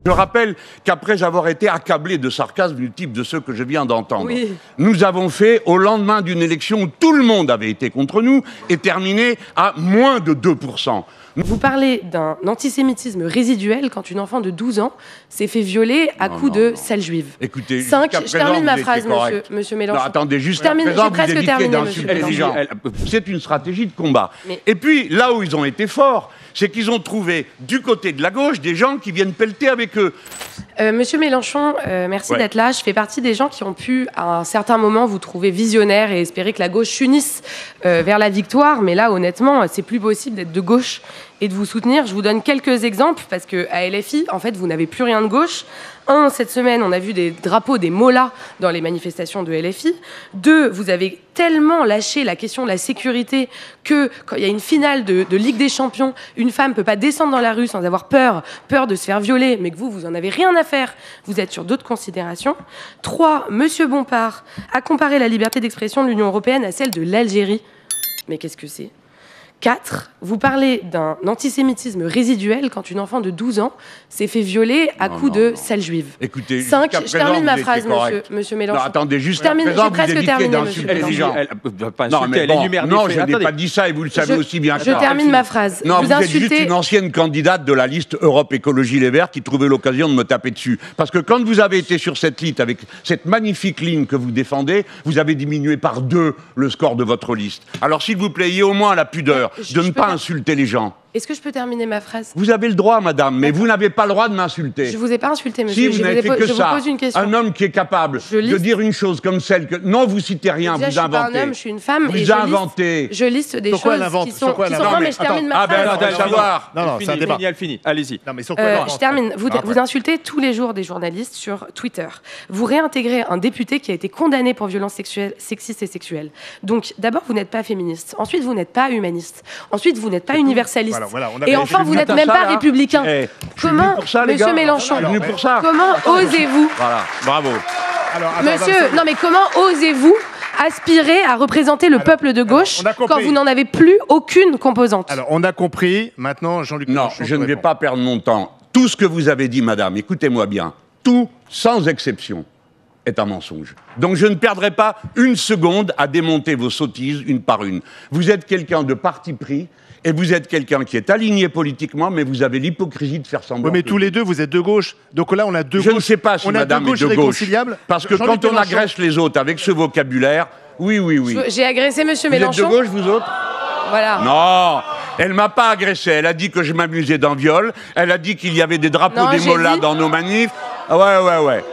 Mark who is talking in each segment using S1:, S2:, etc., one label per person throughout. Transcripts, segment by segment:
S1: Je rappelle qu'après avoir été accablé de sarcasmes du type de ceux que je viens d'entendre,
S2: oui,
S1: nous avons fait, au lendemain d'une élection où tout le monde avait été contre nous, et terminé à moins de 2%.
S2: Vous parlez d'un antisémitisme résiduel quand une enfant de 12 ans s'est fait violer à coups de sale juive.
S1: Écoutez,
S2: 5, je termine ma phrase, monsieur Mélenchon.
S1: Non, attendez, jusqu'à présent, vous évitez d'insulter les gens. C'est une stratégie de combat. Et puis, là où ils ont été forts, c'est qu'ils ont trouvé, du côté de la gauche, des gens qui viennent pelleter avec eux.
S2: Monsieur Mélenchon, merci d'être là. Je fais partie des gens qui ont pu, à un certain moment, vous trouver visionnaire et espérer que la gauche s'unisse vers la victoire. Mais là, honnêtement, c'est plus possible d'être de gauche et de vous soutenir. Je vous donne quelques exemples, parce qu'à LFI, en fait, vous n'avez plus rien de gauche. 1, cette semaine, on a vu des drapeaux, des mollahs dans les manifestations de LFI. 2, vous avez tellement lâché la question de la sécurité que, quand il y a une finale de Ligue des Champions, une femme ne peut pas descendre dans la rue sans avoir peur de se faire violer, mais que vous en avez rien à faire. Vous êtes sur d'autres considérations. 3, Monsieur Bompard a comparé la liberté d'expression de l'Union européenne à celle de l'Algérie. Mais qu'est-ce que c'est ? 4, vous parlez d'un antisémitisme résiduel quand une enfant de 12 ans s'est fait violer à coups de sale juive.
S1: Écoutez,
S2: 5, je termine ma phrase, monsieur Mélenchon.
S1: Non, attendez, jusqu'à présent, vous évitez d'insulter les gens. Non, mais bon, non, je n'ai pas dit ça et vous le savez aussi bien que
S2: je termine ma phrase.
S1: Non, vous êtes juste une ancienne candidate de la liste Europe Écologie Les Verts qui trouvait l'occasion de me taper dessus. Parce que quand vous avez été sur cette liste, avec cette magnifique ligne que vous défendez, vous avez diminué par 2 le score de votre liste. Alors, s'il vous plaît, ayez au moins la pudeur de ne pas insulter les gens.
S2: Est-ce que je peux terminer ma phrase ?
S1: Vous avez le droit, madame, mais vous n'avez pas le droit de m'insulter.
S2: Je ne vous ai pas insulté, monsieur.
S1: Si, vous n'avez fait que ça.
S2: Je vous pose une question.
S1: Un homme qui est capable de dire une chose comme celle que... Non, vous citez rien, vous inventez.
S2: Je suis pas un homme, je suis une femme.
S1: Vous inventez.
S2: Je liste des choses qui sont... Non, mais je termine ma phrase.
S1: Ah ben, savoir.
S3: Non, c'est un débat.
S4: Elle finit. Allez-y.
S3: Non, mais sur quoi
S2: je termine. Vous insultez tous les jours des journalistes sur Twitter. Vous réintégrez un député qui a été condamné pour violences sexistes et sexuelles. Donc, d'abord, vous n'êtes pas féministe. Ensuite, vous n'êtes pas humaniste. Ensuite, vous n'êtes pas universaliste. Et enfin, vous n'êtes même pas républicain. Comment, monsieur Mélenchon, comment osez-vous...
S1: Voilà, bravo.
S2: Monsieur, non mais comment osez-vous aspirer à représenter le peuple de gauche quand vous n'en avez plus aucune composante?
S3: Alors, on a compris. Maintenant, Jean-Luc Mélenchon...
S1: Non, je ne vais pas perdre mon temps. Tout ce que vous avez dit, madame, écoutez-moi bien, tout, sans exception, est un mensonge. Donc je ne perdrai pas une seconde à démonter vos sottises une par une. Vous êtes quelqu'un de parti pris, et vous êtes quelqu'un qui est aligné politiquement, mais vous avez l'hypocrisie de faire semblant.
S3: Oui, mais tous les deux, vous êtes de gauche. Donc là, on a deux gauches.
S1: Je ne sais pas si madame est de gauche. Parce que quand on agresse les autres avec ce vocabulaire, oui.
S2: J'ai agressé monsieur Mélenchon.
S1: Vous êtes de gauche, vous autres?
S2: Voilà.
S1: Non, elle m'a pas agressé. Elle a dit que je m'amusais d'un viol. Elle a dit qu'il y avait des drapeaux des mollahs dans nos manifs. Ouais.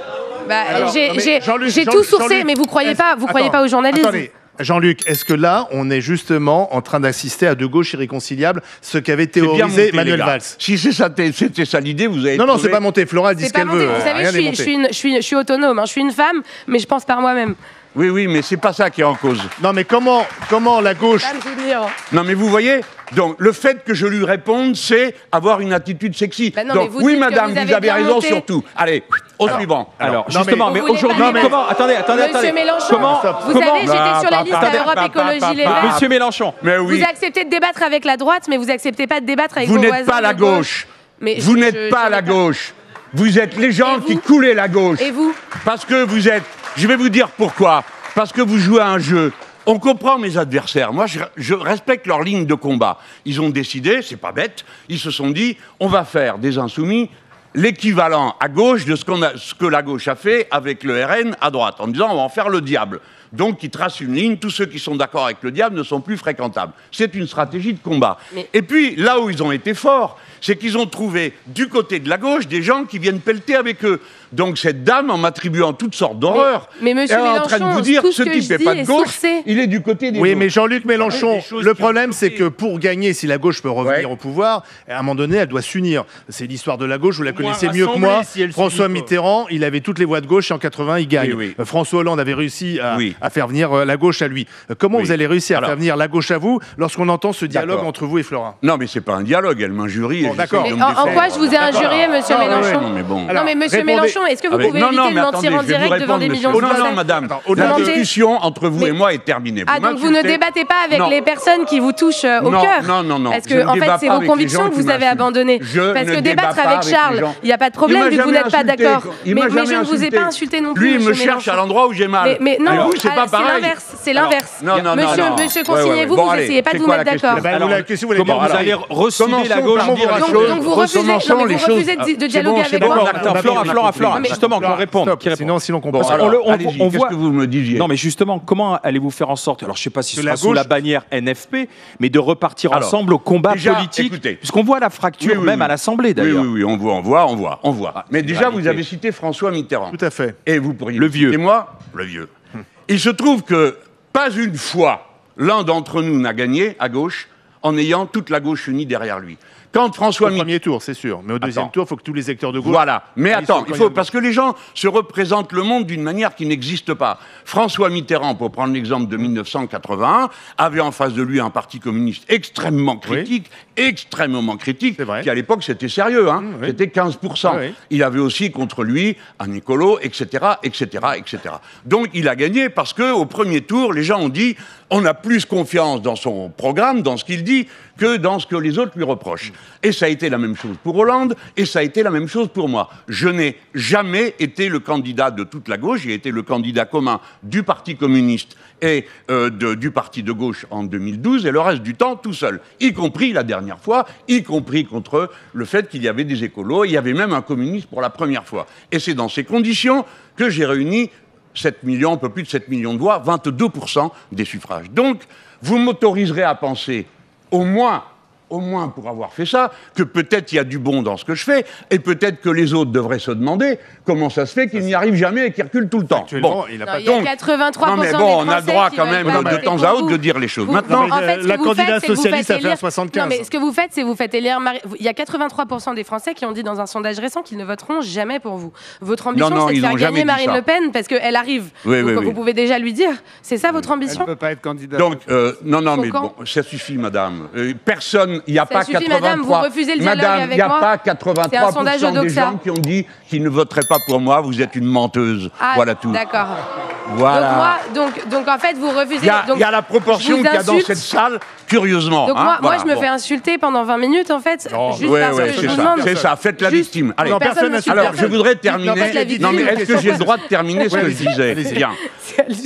S2: Bah, j'ai tout sourcé, mais vous croyez pas aux journalistes.
S3: Attendez. Jean-Luc, est-ce que là, on est justement en train d'assister à deux gauches irréconciliables, ce qu'avait théorisé Manuel Valls?
S1: Si c'était ça l'idée, vous avez...
S3: Non, c'est pas monté. Flora, elle dit ce qu'elle veut.
S2: Vous savez, je suis autonome. Je suis une femme, mais je pense par moi-même.
S1: Oui, mais c'est pas ça qui est en cause.
S3: Non, mais comment la gauche...
S1: Non, mais vous voyez, donc le fait que je lui réponde, c'est avoir une attitude sexy.
S2: Bah non,
S1: donc oui, madame, vous avez raison sur tout. Allez, au suivant.
S4: Alors, justement, mais aujourd'hui, comment... Attendez.
S2: Monsieur Mélenchon, vous savez, j'étais sur la liste à Europe Écologie Les Verts.
S4: Monsieur Mélenchon.
S1: Mais oui.
S2: Vous acceptez de débattre avec la droite, mais vous acceptez pas de débattre avec vos voisins.
S1: Vous n'êtes pas la gauche. Vous n'êtes pas la gauche. Vous êtes les gens qui coulaient la gauche.
S2: Et vous?
S1: Parce que vous êtes... Je vais vous dire pourquoi. Parce que vous jouez à un jeu. On comprend mes adversaires. Moi, je respecte leur ligne de combat. Ils ont décidé, c'est pas bête, ils se sont dit, on va faire des insoumis l'équivalent à gauche de ce que la gauche a fait avec le RN à droite, en disant, on va en faire le diable. Donc, ils tracent une ligne, tous ceux qui sont d'accord avec le diable ne sont plus fréquentables. C'est une stratégie de combat. Et puis, là où ils ont été forts, c'est qu'ils ont trouvé, du côté de la gauche, des gens qui viennent pelleter avec eux. Donc cette dame, en m'attribuant toutes sortes d'horreurs,
S2: mais monsieur
S1: elle est en train de vous dire, ce type n'est pas de gauche, il est du côté des autres.
S3: Oui, mais Jean-Luc Mélenchon, le problème, c'est que pour gagner, si la gauche peut revenir au pouvoir, à un moment donné, elle doit s'unir. C'est l'histoire de la gauche, vous la connaissez mieux que moi. François Mitterrand, il avait toutes les voix de gauche, et en 80, il gagne. François Hollande avait réussi à faire venir la gauche à lui. Comment vous allez réussir à faire venir la gauche à vous lorsqu'on entend ce dialogue entre vous et Florin?
S1: Non, mais c'est pas un dialogue, elle m'injurie.
S3: Bon, d'accord.
S2: En quoi je vous ai injurié, monsieur Mélenchon?
S1: Non, mais bon.
S2: Non, mais monsieur Mélenchon, est-ce que vous pouvez éviter de mentir en direct devant des millions de Français?
S1: Non, madame, la discussion entre vous et moi est terminée.
S2: Ah, donc vous ne débattez pas avec les personnes qui vous touchent au cœur?
S1: Non.
S2: Parce que, en fait, c'est vos convictions que vous avez abandonnées. Parce que débattre avec Charles, il n'y a pas de problème vu que vous n'êtes pas d'accord. Mais je ne vous ai pas insulté non plus.
S1: Lui, il me cherche à l'endroit où j'ai mal.
S2: Mais non,
S1: c'est pas pareil.
S2: C'est l'inverse.
S1: Non.
S2: Monsieur Consigné, vous n'essayez pas de vous mettre d'accord.
S4: Comment vous allez recevoir la gauche?
S2: Donc vous refusez de dialoguer avec moi?
S4: Flora, justement, qu'on réponde.
S3: Sinon, qu'on passe.
S1: On voit que vous me disiez.
S4: Non, mais justement, comment allez-vous faire en sorte, alors je ne sais pas si ce sera sous la bannière NFP, mais de repartir ensemble au combat politique, puisqu'on voit la fracture même à l'Assemblée d'ailleurs.
S1: Oui, on voit. Mais déjà, vous avez cité François Mitterrand.
S3: Tout à fait.
S1: Et vous pourriez
S4: le vieux.
S1: Et moi, le vieux. Il se trouve que pas une fois l'un d'entre nous n'a gagné à gauche en ayant toute la gauche unie derrière lui. Quand François Mitterrand...
S3: Au premier tour, c'est sûr. Mais au deuxième tour, il faut que tous les acteurs de gauche...
S1: Voilà. Mais attends, il faut... Parce que les gens se représentent le monde d'une manière qui n'existe pas. François Mitterrand, pour prendre l'exemple de 1981, avait en face de lui un parti communiste extrêmement critique, qui à l'époque, c'était sérieux. C'était 15%. Il avait aussi contre lui un écolo, etc. Donc, il a gagné parce qu'au premier tour, les gens ont dit on a plus confiance dans son programme, dans ce qu'il dit, que dans ce que les autres lui reprochent. Et ça a été la même chose pour Hollande, et ça a été la même chose pour moi. Je n'ai jamais été le candidat de toute la gauche, j'ai été le candidat commun du Parti communiste et du Parti de gauche en 2012, et le reste du temps tout seul, y compris la dernière fois, y compris contre le fait qu'il y avait des écolos, il y avait même un communiste pour la première fois. Et c'est dans ces conditions que j'ai réuni 7 millions, un peu plus de 7 millions de voix, 22% des suffrages. Donc, vous m'autoriserez à penser, au moins pour avoir fait ça, que peut-être il y a du bon dans ce que je fais, et peut-être que les autres devraient se demander comment ça se fait qu'ils n'y arrivent jamais et qu'ils reculent tout le temps.
S3: Bon, il a
S2: y a 83%
S1: non, mais bon, on a le droit quand même de temps à autre de dire les choses. Maintenant,
S2: en fait,
S3: la candidate socialiste a fait un 75.
S2: Non, mais ce que vous faites, c'est vous faites élire il y a 83% des Français qui ont dit dans un sondage récent qu'ils ne voteront jamais pour vous. Votre ambition, c'est de faire gagner Marine Le Pen parce qu'elle arrive. Vous pouvez déjà lui dire. C'est ça votre ambition?
S5: Elle ne peut pas être candidate.
S1: Donc, non, mais bon, ça suffit, madame. Personne, il n'y a pas 83%.
S2: Madame, vous refusez le dialogue avec moi.
S1: Il n'y a pas 83% des gens qui ont dit qu'ils ne voteraient pas pour moi. Vous êtes une menteuse. Voilà tout.
S2: D'accord.
S1: Voilà.
S2: Donc en fait, vous refusez.
S1: Il y a la proportion qu'il y a dans cette salle, curieusement.
S2: Donc moi, je me fais insulter pendant 20 minutes, en fait. Juste parce que je vous demande.
S1: C'est ça, faites la victime. Allez,
S2: alors,
S1: je voudrais terminer. Non, mais est-ce que j'ai le droit de terminer ce que je disais? Bien.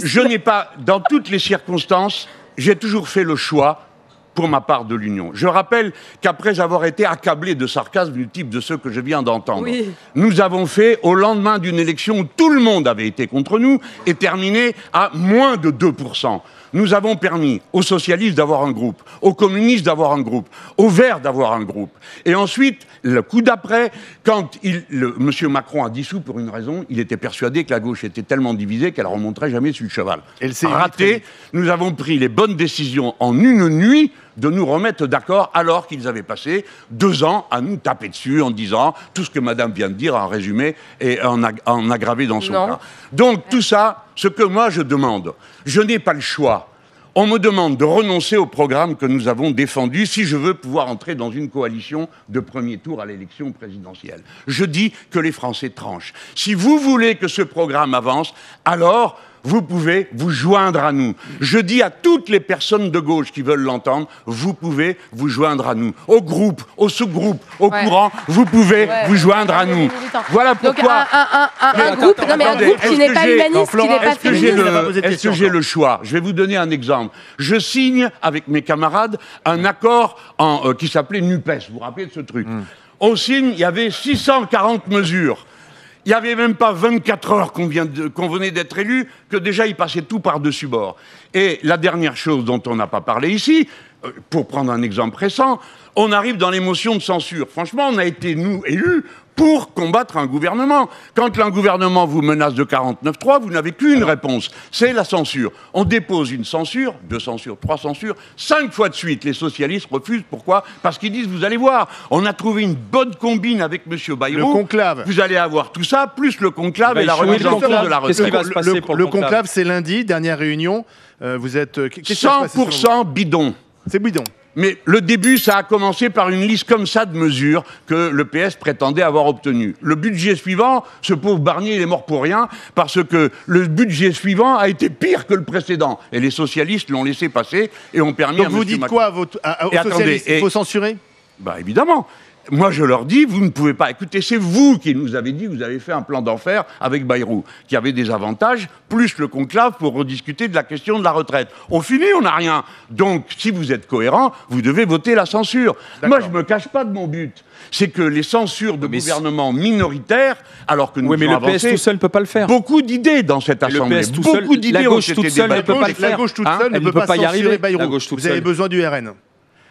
S1: Je n'ai pas, dans toutes les circonstances, j'ai toujours fait le choix pour ma part de l'Union. Je rappelle qu'après avoir été accablé de sarcasme du type de ceux que je viens d'entendre, nous avons fait, au lendemain d'une élection où tout le monde avait été contre nous, et terminé à moins de 2%. Nous avons permis aux socialistes d'avoir un groupe, aux communistes d'avoir un groupe, aux Verts d'avoir un groupe. Et ensuite, le coup d'après, quand M. Macron a dissous pour une raison, il était persuadé que la gauche était tellement divisée qu'elle ne remonterait jamais sur le cheval. Elle s'est ratée. Nous avons pris les bonnes décisions en une nuit de nous remettre d'accord alors qu'ils avaient passé 2 ans à nous taper dessus en disant tout ce que madame vient de dire en résumé et en aggravé dans son cas. Donc tout ça, ce que moi je demande, je n'ai pas le choix. On me demande de renoncer au programme que nous avons défendu si je veux pouvoir entrer dans une coalition de premier tour à l'élection présidentielle. Je dis que les Français tranchent. Si vous voulez que ce programme avance, alors vous pouvez vous joindre à nous. Je dis à toutes les personnes de gauche qui veulent l'entendre, vous pouvez vous joindre à nous. Au groupe, au sous-groupe, au courant, vous pouvez vous joindre à nous. Voilà pourquoi...
S2: Donc un groupe qui n'est pas humaniste, qui n'est pas féministe.
S1: Est-ce que j'ai le choix? Je vais vous donner un exemple. Je signe avec mes camarades un accord qui s'appelait NUPES. Vous vous rappelez de ce truc? On signe, il y avait 640 mesures. Il n'y avait même pas 24 heures qu'on venait d'être élu, que déjà il passait tout par-dessus bord. Et la dernière chose dont on n'a pas parlé ici, pour prendre un exemple récent, on arrive dans les motions de censure. Franchement, on a été, nous, élus pour combattre un gouvernement. Quand un gouvernement vous menace de 49.3, vous n'avez qu'une réponse, c'est la censure. On dépose une censure, 2 censures, 3 censures, 5 fois de suite. Les socialistes refusent. Pourquoi? Parce qu'ils disent, vous allez voir, on a trouvé une bonne combine avec M. Bayrou.
S3: Le conclave.
S1: Vous allez avoir tout ça, plus le conclave et la remise en cause de la retraite.
S4: Qu'est-ce qui va se passer pour
S3: le conclave, c'est lundi, dernière réunion. Vous êtes...
S1: 100% bidon.
S3: C'est bidon.
S1: Mais le début, ça a commencé par une liste comme ça de mesures que le PS prétendait avoir obtenues. Le budget suivant, ce pauvre Barnier, il est mort pour rien, parce que le budget suivant a été pire que le précédent. Et les socialistes l'ont laissé passer et ont permis à M.
S3: Donc vous dites quoi aux socialistes? Il faut censurer?
S1: Bah évidemment. Moi, je leur dis, vous ne pouvez pas. Écoutez, c'est vous qui nous avez dit, vous avez fait un plan d'enfer avec Bayrou, qui avait des avantages, plus le conclave pour rediscuter de la question de la retraite. Au fini, on n'a rien. Donc, si vous êtes cohérent, vous devez voter la censure. Moi, je ne me cache pas de mon but. C'est que les censures de gouvernements minoritaires, alors que nous
S4: mais le PS tout seul ne peut pas le faire.
S1: Beaucoup d'idées dans cette Assemblée. Beaucoup d'idées.
S4: La gauche toute seule ne peut pas le faire.
S3: La gauche toute seule ne peut pas y arriver. Bayrou. Vous avez besoin du RN.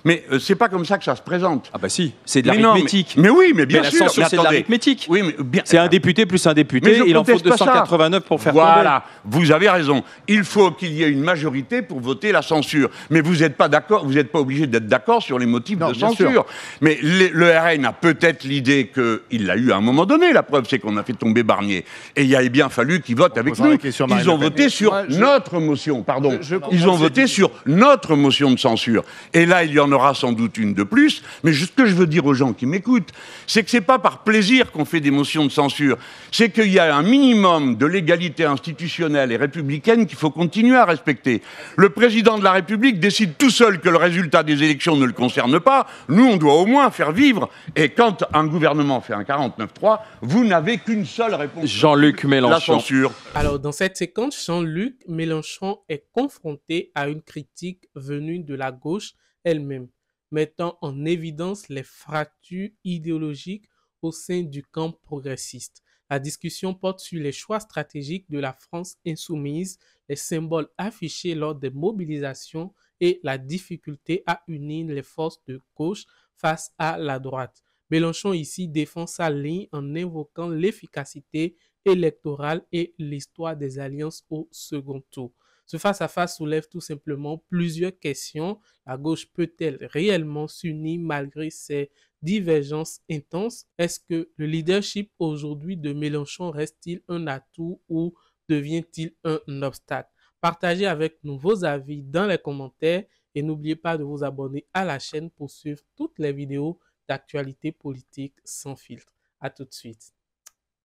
S1: Mais c'est pas comme ça que ça se présente.
S4: Ah bah si, c'est de l'arithmétique.
S1: Mais oui, mais bien sûr.
S4: La censure, c'est de l'arithmétique.
S1: Oui, mais bien...
S4: C'est un député plus un député, il en faut 289 pour faire tomber.
S1: Voilà, vous avez raison. Il faut qu'il y ait une majorité pour voter la censure. Mais vous n'êtes pas d'accord, vous n'êtes pas obligé d'être d'accord sur les motifs de censure. Mais le RN a peut-être l'idée qu'il l'a eu à un moment donné. La preuve, c'est qu'on a fait tomber Barnier. Et il a bien fallu qu'ils votent avec nous. Ils ont voté sur notre motion, pardon. Ils ont voté sur notre motion de censure. Et là, il y en aura sans doute une de plus, mais ce que je veux dire aux gens qui m'écoutent, c'est que c'est pas par plaisir qu'on fait des motions de censure, c'est qu'il y a un minimum de légalité institutionnelle et républicaine qu'il faut continuer à respecter. Le président de la République décide tout seul que le résultat des élections ne le concerne pas, nous on doit au moins faire vivre, et quand un gouvernement fait un 49.3, vous n'avez qu'une seule réponse.
S4: Jean-Luc Mélenchon.
S1: La censure.
S5: Alors dans cette séquence, Jean-Luc Mélenchon est confronté à une critique venue de la gauche elle-même, mettant en évidence les fractures idéologiques au sein du camp progressiste. La discussion porte sur les choix stratégiques de la France insoumise, les symboles affichés lors des mobilisations et la difficulté à unir les forces de gauche face à la droite. Mélenchon ici défend sa ligne en invoquant l'efficacité électorale et l'histoire des alliances au second tour. Ce face-à-face soulève tout simplement plusieurs questions. La gauche peut-elle réellement s'unir malgré ces divergences intenses? Est-ce que le leadership aujourd'hui de Mélenchon reste-t-il un atout ou devient-il un obstacle? Partagez avec nous vos avis dans les commentaires et n'oubliez pas de vous abonner à la chaîne pour suivre toutes les vidéos d'actualité politique sans filtre. À tout de suite.